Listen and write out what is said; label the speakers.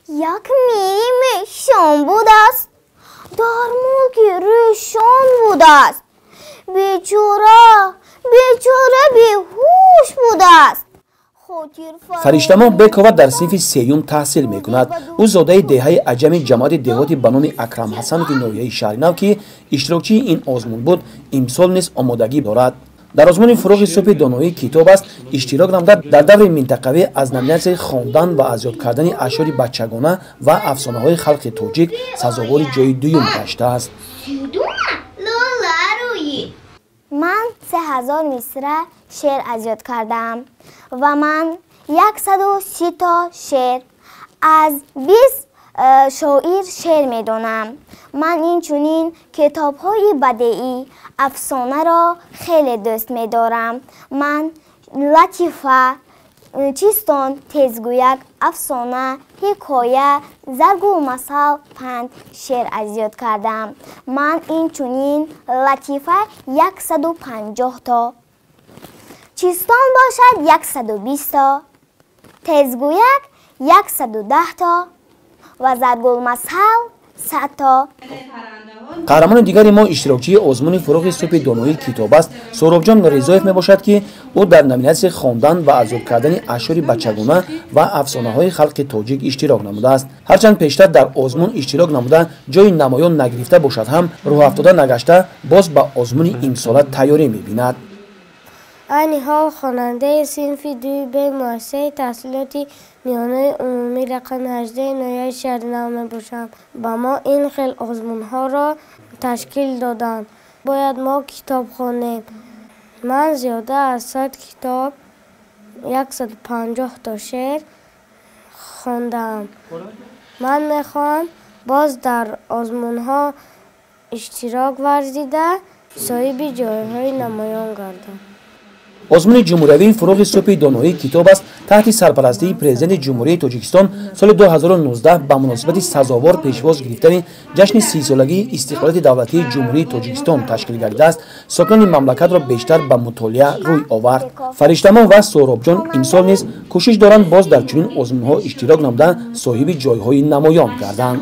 Speaker 1: یک میری شام بود است در ملک روشن بود است بیچاره بیهوش بود است.
Speaker 2: فرشتمان بکوت در صنف سیوم تحصیل میکند. او زاده دهه عجم جماعت دهاتی به نام اکرم حسنوف نوحیه شهر نو که اشتراکچی این آزمون بود امسال نیز آمادگی دارد. در آزمون فروغ صبح دانایی کتاب است اشتراک نموده در دور منطقوی از نمیناسیون خواندن و از یاد کردن اشعار بچگانه و افسانه های خلق تاجیک سزاوار جای دوم گشته است.
Speaker 1: من 3000 مصرع شعر از یاد کردم و من 130 تا شعر از 20 شاعر شعر میدونم. من اینچنین کتاب های بدیعی افسانه را خیلی دوست میدارم. من لطیفه، چیستان، تزگویک، افسانه، حکایه، زرگ و مثل، پند شعر از یاد کردم. من اینچنین لطیفه 150 تا، چیستان باشد 120 تا، تزگویک 110 تا و زرگ و مثل 100 تا.
Speaker 2: قهرمان دیگری ما اشتراکچی آزمون فروغ صبح دانایی کتاب است سهراب جان رضایف می باشد که او در نامیناسیون خواندن و از یاد کردن اشعار بچگانه و افسانه های خلق تاجیک اشتراک نموده است. هرچند پیشتر در آزمون اشتراک نموده جای نمایان نگرفته باشد هم راه افتاده نگشته باز به آزمون امسال تیاری می بیند.
Speaker 3: این حال خواننده صنف 2 به مؤسسه تحصیلاتی میانه عمومی رقم 18 نوحیه شهر نو می باشم. با ما این خیل آزمون ها را تشکیل دادند. باید ما کتاب خوانیم. من زیاده از 100 کتاب 150 تا شعر خواندم. من میخوام باز در آزمون ها اشتراک ورزیده صاحب جایهای نمایان گردم.
Speaker 2: آزمون جمهوری فروغ صبح دانایی کتاب است تحت سرپرستی پرزیدنت جمهوری تاجیکستان سال 2019 به مناسبت سزاوار پیشواز گرفتن جشن 30 سالگی استقلالیت دولتی جمهوری تاجیکستان تشکیل گردیده است. ساکنان مملکت را بیشتر به مطالعه روی آورد. فرشتمان و سهراب جان امسال نیز کوشش دارند باز در چنین آزمون ها اشتراک نموده صاحب جایهای نمایان گردند.